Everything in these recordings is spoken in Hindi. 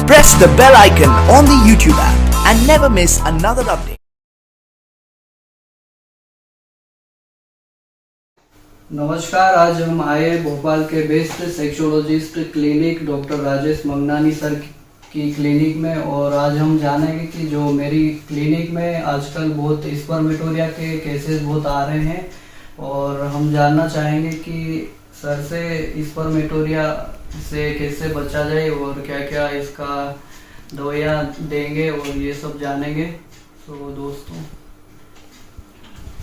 Press the bell icon on the YouTube app and never miss another update. नमस्कार, आज हम आए भोपाल के best sexologist clinic doctor Rajesh Mangnani sir की क्लिनिक में। और आज हम जानेंगे कि जो मेरी क्लिनिक में आजकल बहुत स्पर्मेटोरिया के केसेस बहुत आ रहे हैं और हम जानना चाहेंगे कि सर से स्पर्मेटोरिया से कैसे बचा जाए और क्या क्या इसका दवाइयाँ देंगे और ये सब जानेंगे। तो दोस्तों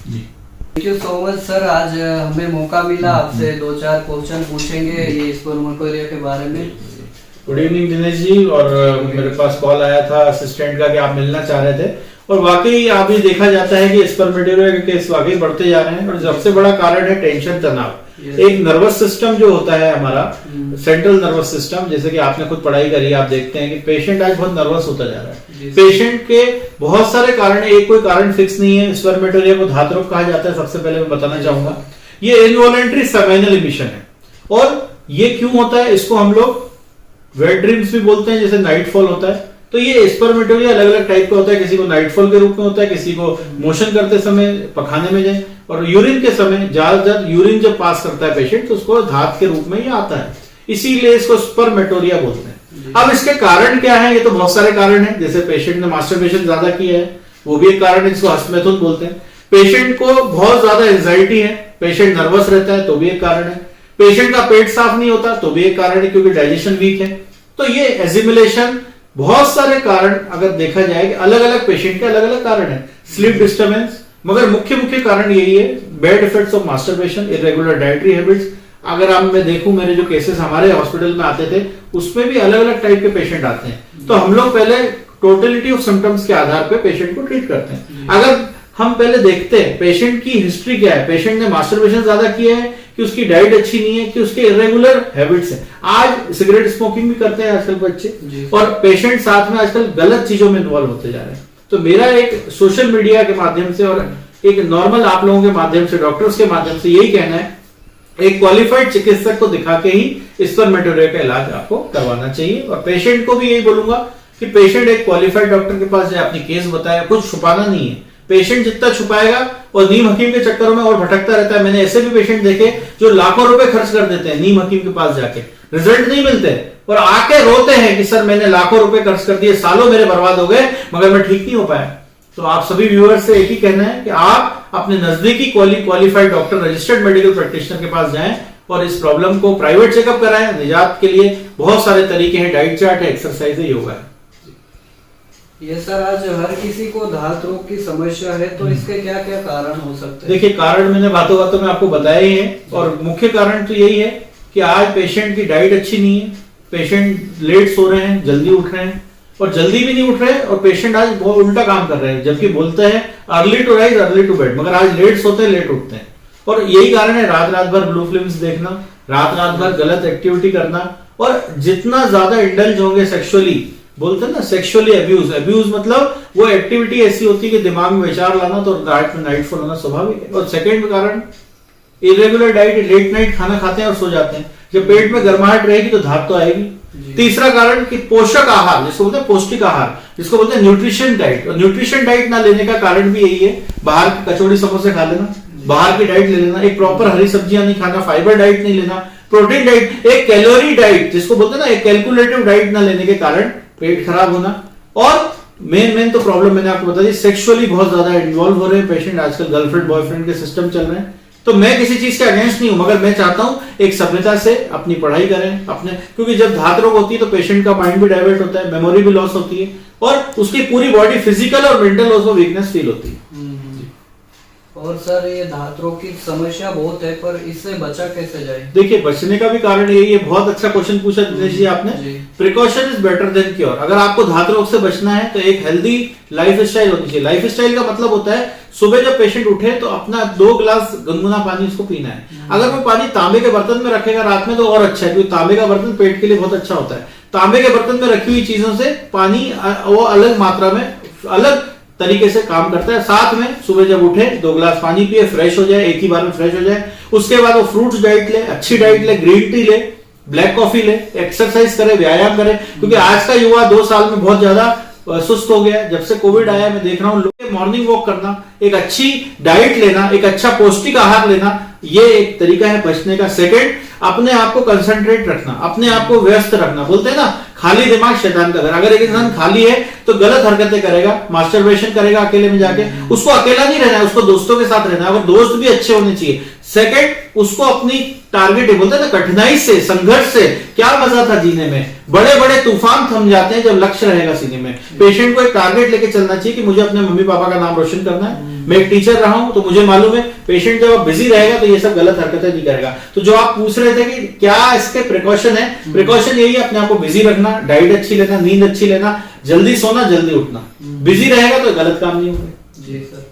thank you so much sir, आज हमें मौका मिला आपसे 2-4 क्वेश्चन पूछेंगे ये स्पर्मेटोरिया के बारे में। Good evening Dinesh ji. और मेरे पास कॉल आया था असिस्टेंट का कि आप मिलना चाह रहे थे और वाकई अभी देखा जाता है कि स्पर्मेटोरिया के केस वाकई बढ़ते जा रहे हैं और सबसे बड़ा कारण है टेंशन, तनाव। एक नर्वस सिस्टम जो होता है हमारा सेंट्रल नर्वस सिस्टम, जैसे कि आपने खुद पढ़ाई करी, आप देखते हैं कि पेशेंट आज बहुत नर्वस होता जा रहा है। पेशेंट के बहुत सारे कारण है, एक कोई कारण फिक्स नहीं है। स्पर्मेटोरिया को धात रोग कहा जाता है, सबसे पहले मैं बताना चाहूंगा। ये इनवॉलंटरी सेमिनल इमिशन है और ये क्यों होता है, इसको हम लोग वेट ड्रीम्स भी बोलते हैं, जैसे नाइटफॉल होता है। तो ये स्पर्मेटोरिया अलग अलग टाइप का होता है, किसी को नाइटफॉल के रूप में होता है, किसी को मोशन करते समय पखाने में जाए और यूरिन के समय ज्यादातर यूरिन जब पास करता है पेशेंट तो उसको धात के रूप में ही आता है, इसीलिए इसको स्पर्मेटोरिया बोलते हैं। अब इसके कारण क्या है, ये तो बहुत सारे कारण हैं। जैसे पेशेंट ने मास्टरबेशन ज्यादा किया है, वो भी एक कारण है, जिसको हस्तमैथुन बोलते हैं। पेशेंट को बहुत ज्यादा एंजाइटी है, पेशेंट नर्वस रहता है, तो भी एक कारण है। पेशेंट का पेट साफ नहीं होता तो भी एक कारण है, क्योंकि डाइजेशन वीक है। तो ये एजिमुलेशन, बहुत सारे कारण अगर देखा जाए कि अलग अलग पेशेंट के अलग अलग कारण है। स्लीप डिस्टर्बेंस, मगर मुख्य कारण यही है bad effects of masturbation, irregular dietary habits. अगर आप मैं देखूं, मेरे जो केसेस हमारे हॉस्पिटल में आते थे उसमें भी अलग अलग टाइप के पेशेंट आते हैं। तो हम लोग पहले टोटलिटी ऑफ सिम्टम्स के आधार पर पेशेंट को ट्रीट करते हैं। अगर हम पहले देखते हैं पेशेंट की हिस्ट्री क्या है, पेशेंट ने मास्टरबेशन ज्यादा किया है कि उसकी डाइट अच्छी नहीं है कि उसके इरेगुलर हैबिट्स हैं। आज सिगरेट स्मोकिंग भी करते हैं आजकल बच्चे और पेशेंट साथ में आजकल गलत चीजों में इन्वॉल्व होते जा रहे हैं। तो मेरा एक सोशल मीडिया के माध्यम से और एक नॉर्मल आप लोगों के माध्यम से, डॉक्टर्स के माध्यम से यही कहना है, एक क्वालिफाइड चिकित्सक को दिखा के ही स्पर्मेटोरिया का इलाज आपको करवाना चाहिए। और पेशेंट को भी यही बोलूंगा कि पेशेंट एक क्वालिफाइड डॉक्टर के पास जाए, अपनी केस बताए, कुछ छुपाना नहीं है। पेशेंट जितना छुपाएगा और नीम हकीम के चक्करों में और भटकता रहता है। मैंने ऐसे भी पेशेंट देखे जो लाखों रुपए खर्च कर देते हैं नीम हकीम के पास जाके, रिजल्ट नहीं मिलते और आके रोते हैं कि सर मैंने लाखों रुपए खर्च कर दिए, सालों मेरे बर्बाद हो गए, मगर मैं ठीक नहीं हो पाया। तो आप सभी व्यूअर्स से एक ही कहना है कि आप अपने नजदीकी qualified doctor, registered medical practitioner के पास जाएं और इस प्रॉब्लम को प्राइवेट चेकअप कराएं। निजात के लिए बहुत सारे तरीके हैं, डाइट चार्ट है, एक्सरसाइज है, योगा है। ये सर, आज हर किसी को धात रोग की समस्या है, तो इसके क्या क्या कारण हो सकते हैं? देखिए, कारण मैंने बातों बातों में आपको बताया ही है और मुख्य कारण तो यही है कि आज पेशेंट की डाइट अच्छी नहीं है, पेशेंट लेट सो रहे हैं, जल्दी उठ रहे हैं और जल्दी भी नहीं उठ रहे और पेशेंट आज बहुत उल्टा काम कर रहे हैं। जबकि बोलते हैं early to rise early to bed, मगर आज लेट सोते हैं, लेट उठते हैं। और यही कारण है रात भर ब्लू फिल्म्स देखना, रात भर गलत एक्टिविटी करना और जितना ज्यादा इंडल्ज होंगे सेक्सुअली, बोलते हैं ना सेक्सुअली अब्यूज मतलब वो एक्टिविटी ऐसी होती है कि दिमाग में विचार लाना, तो रात में नाइटफॉल होना स्वाभाविक है। और सेकंड कारण इरेगुलर डाइट, लेट नाइट खाना खाते हैं और सो जाते हैं। जब पेट में गर्माहट रहेगी तो धात तो आएगी। तीसरा कारण कि पोषक आहार, जिसको बोलते हैं पौष्टिक आहार, जिसको बोलते हैं न्यूट्रिशन डाइट, और न्यूट्रिशन डाइट ना लेने का कारण भी यही है। बाहर की कचौड़ी समोसे खा लेना, बाहर की डाइट ले लेना, एक प्रॉपर हरी सब्जियां नहीं खाना, फाइबर डाइट नहीं लेना, प्रोटीन डाइट, एक कैलोरी डाइट जिसको बोलते हैं ना, एक कैलकुलेटिव डाइट ना लेने के कारण पेट खराब होना। और मेन तो प्रॉब्लम मैंने आपको बता दी, सेक्सुअली बहुत ज्यादा इन्वॉल्व हो रहे हैं पेशेंट आजकल, गर्लफ्रेंड बॉयफ्रेंड के सिस्टम चल रहे हैं। तो मैं किसी चीज के अगेंस्ट नहीं हूं, मगर मैं चाहता हूं एक सभ्यता से अपनी पढ़ाई करें अपने, क्योंकि जब धात रोग होती है तो पेशेंट का माइंड भी डाइवर्ट होता है, मेमोरी भी लॉस होती है और उसकी पूरी बॉडी फिजिकल और मेंटल ऑल्सो वीकनेस फील होती है। और सर, ये धात रोग की समस्या बहुत है, पर इससे बचा कैसे जाए? देखिए, बचने का भी कारण यही है। बहुत अच्छा क्वेश्चन पूछा दिनेश जी आपने। Precaution is better than cure. अगर आपको धात रोग से बचना है तो एक हेल्दी लाइफ स्टाइल होनी चाहिए। लाइफ स्टाइल का मतलब होता है सुबह जब पेशेंट उठे तो अपना 2 गिलास गुनगुना पानी उसको पीना है। अगर वो पानी तांबे के बर्तन में रखेगा रात में तो और अच्छा है, क्योंकि तांबे का बर्तन पेट के लिए बहुत अच्छा होता है। तांबे के बर्तन में रखी हुई चीजों से पानी वो अलग मात्रा में, अलग तरीके से काम करता है। साथ में सुबह जब उठे 2 गिलास पानी पिए, फ्रेश हो जाए, एक ही बार में फ्रेश हो जाए। उसके बाद वो फ्रूट्स डाइट ले, अच्छी डाइट ले, ग्रीन टी ले, ब्लैक कॉफी ले, एक्सरसाइज करे, व्यायाम करे, क्योंकि आज का युवा 2 साल में बहुत ज्यादा सुस्त हो गया है। जब से कोविड आया मैं देख रहा हूँ लोग मॉर्निंग वॉक करना, एक अच्छी डाइट लेना, एक अच्छा पौष्टिक आहार लेना, ये एक तरीका है बचने का। सेकंड, अपने आप को कंसंट्रेट रखना, अपने आप को व्यस्त रखना। बोलते हैं ना, खाली दिमाग शैतान का घर। अगर एक इंसान खाली है तो गलत हरकतें करेगा, मास्टरबेशन करेगा अकेले में जाके। उसको अकेला नहीं रहना है, उसको दोस्तों के साथ रहना है, और दोस्त भी अच्छे होने चाहिए। सेकंड, उसको अपनी टारगेट, बोलते हैं ना, कठिनाई से, संघर्ष से क्या मजा था जीने में। बड़े बड़े तूफान थम जाते हैं जब लक्ष्य रहेगा सीने में। पेशेंट को एक टारगेट लेके चलना चाहिए कि मुझे अपने मम्मी पापा का नाम रोशन करना है। मैं एक टीचर रहा हूं तो मुझे मालूम है पेशेंट जब बिजी रहेगा तो ये सब गलत हरकतें नहीं करेगा। तो जो आप पूछ रहे थे कि क्या इसके प्रिकॉशन है, प्रिकॉशन यही है, अपने आप को बिजी रखना, डाइट अच्छी लेना, नींद अच्छी लेना, जल्दी सोना, जल्दी उठना। बिजी रहेगा तो गलत काम नहीं होगा। जी सर।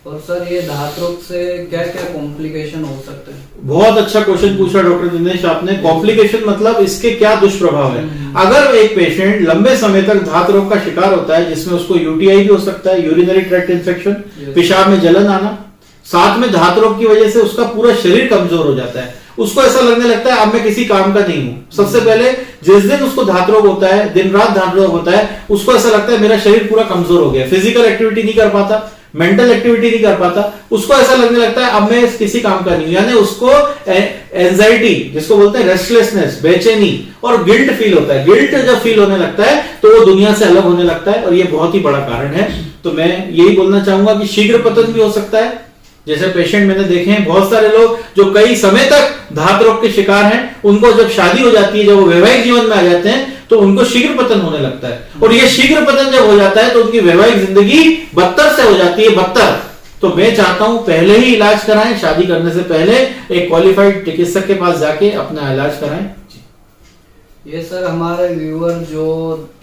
और सर, ये धात रोग से क्या क्या कॉम्प्लिकेशन हो सकते हैं? बहुत अच्छा क्वेश्चन पूछा डॉक्टर दिनेश आपने। कॉम्प्लिकेशन मतलब इसके क्या दुष्प्रभाव है। अगर एक पेशेंट लंबे समय तक धात रोग का शिकार होता है, जिसमें उसको यूटीआई भी हो सकता है, यूरिनरी ट्रैक्ट इन्फेक्शन, पेशाब में जलन आना, साथ में धात रोग की वजह से उसका पूरा शरीर कमजोर हो जाता है। उसको ऐसा लगने लगता है अब मैं किसी काम का नहीं हूं। सबसे पहले जिस दिन उसको धात रोग होता है, दिन रात धात रोग होता है, उसको ऐसा लगता है मेरा शरीर पूरा कमजोर हो गया, फिजिकल एक्टिविटी नहीं कर पाता, मेंटल एक्टिविटी नहीं कर पाता। उसको ऐसा लगने लगता है अब मैं किसी काम का नहीं हूं, यानी उसको एंजाइटी, जिसको बोलते हैं रेस्टलेसनेस, बेचैनी और गिल्ट फील होता है। गिल्ट जब फील होने लगता है तो वो दुनिया से अलग होने लगता है, और ये बहुत ही बड़ा कारण है। तो मैं यही बोलना चाहूंगा कि शीघ्र पतन भी हो सकता है। जैसे पेशेंट मैंने देखे हैं बहुत सारे लोग जो कई समय तक धात रोग के शिकार हैं, उनको जब शादी हो जाती है, जब वो वैवाहिक जीवन में आ जाते हैं तो उनको शीघ्र पतन होने लगता है। और ये शीघ्र पतन जब हो जाता है तो उनकी वैवाहिक जिंदगी बदतर से हो जाती है, बदतर। तो मैं चाहता हूं पहले ही इलाज कराएं, शादी करने से पहले एक क्वालिफाइड चिकित्सक के पास जाके अपना इलाज कराएं। ये सर, हमारे व्यूअर जो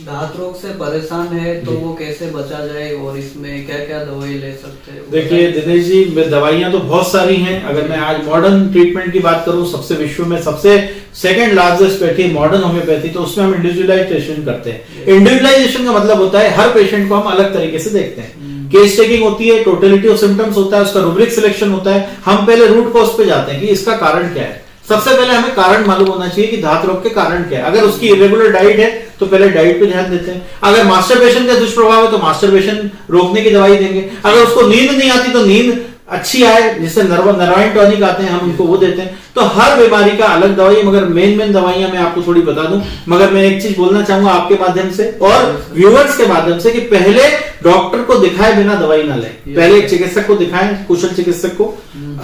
धात रोग से परेशान है तो वो कैसे बचा जाए, और इसमें क्या क्या दवाई ले सकते हैं? देखिए दिनेश जी, दवाइयां तो बहुत सारी हैं। अगर मैं आज मॉडर्न ट्रीटमेंट की बात करूं, सबसे विश्व में सबसे second largest pathy modern homeopathy, तो उसमें हम इंडिविजुअलाइजेशन करते हैं। इंडिविजुअलाइजेशन का मतलब होता है हर पेशेंट को हम अलग तरीके से देखते हैं। केस टेकिंग होती है, टोटलिटी ऑफ सिम्टम्स होता है, उसका रूब्रिक सिलेक्शन होता है। हम पहले रूट कॉज पे जाते हैं कि इसका कारण क्या है। सबसे पहले हमें कारण मालूम होना चाहिए कि धात रोग के कारण क्या है। अगर उसकी इरेगुलर डाइट है तो पहले डाइट पे ध्यान देते हैं। अगर मास्टरबेशन का दुष्प्रभाव है तो मास्टरबेशन रोकने की दवाई देंगे। अगर उसको नींद नहीं आती तो नींद अच्छी आए, जिससे नरवाइन टॉनिक आते हैं, हम उनको वो देते हैं। तो हर बीमारी का अलग दवाई, मगर मेन दवाइयां मैं आपको थोड़ी बता दूं। मगर मैं एक चीज बोलना चाहूंगा आपके माध्यम से और व्यूअर्स के माध्यम से कि पहले डॉक्टर को दिखाए बिना दवाई ना लें, पहले एक चिकित्सक को दिखाएं, कुशल चिकित्सक को।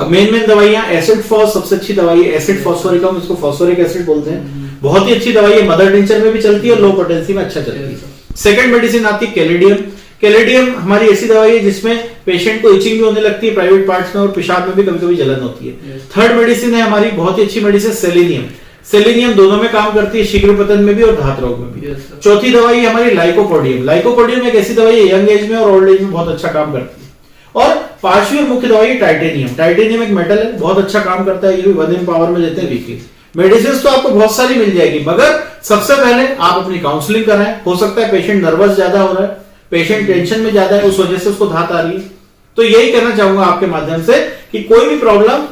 मेन दवाइयां एसिड फॉस सबसे अच्छी दवाई है, एसिड फॉस्फोरिकम, इसको फॉस्फोरिक एसिड बोलते हैं, बहुत ही अच्छी दवाई है। मदर टिंचर में भी चलती है और लो पोटेंसी में अच्छा चलती है। सेकंड मेडिसिन आती है कैलेडियम। कैलेडियम हमारी ऐसी दवाई है जिसमें पेशेंट को इचिंग भी होने लगती है प्राइवेट पार्ट्स में, और पेशाब में भी कभी कभी जलन होती है। थर्ड मेडिसिन है हमारी बहुत ही अच्छी मेडिसिन सेलेनियम। सेलेनियम दोनों में काम करती है, शीघ्र पतन में भी और धात रोग में भी। चौथी दवाई है हमारी लाइकोपोडियम। लाइकोपोडियम एक ऐसी दवाई है यंग एज में और ओल्ड एज में बहुत अच्छा काम करती है। और पांचवी और मुख्य दवाई टाइटेनियम। टाइटेनियम एक मेटल है, बहुत अच्छा काम करता है, ये भी 1 पावर में देते हैं वीकली। मेडिसिन तो आपको बहुत सारी मिल जाएगी, मगर सबसे पहले आप अपनी काउंसलिंग कराएं। हो सकता है पेशेंट नर्वस ज्यादा हो रहा है, पेशेंट टेंशन में ज्यादा है, उस वजह से उसको धात आ रही है। तो यही कहना चाहूंगा आपके माध्यम से कि कोई भी प्रॉब्लम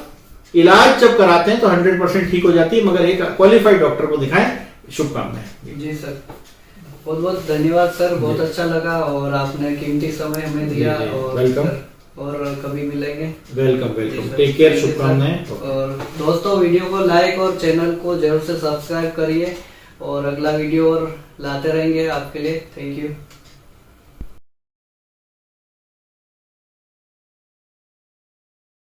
इलाज जब कराते हैं तो 100% ठीक हो जाती है, मगर एक क्वालिफाइड डॉक्टर को दिखाएं। शुभकामनाएं। जी सर, बहुत बहुत धन्यवाद सर, बहुत अच्छा लगा और आपने कीमती समय हमें दिया। और वेलकम, और कभी मिलेंगे। वेलकम, टेक केयर, शुभकामनाएं। और दोस्तों, वीडियो को लाइक और चैनल को जरूर से सब्सक्राइब करिए, और अगला वीडियो और लाते रहेंगे आपके लिए। Thank you.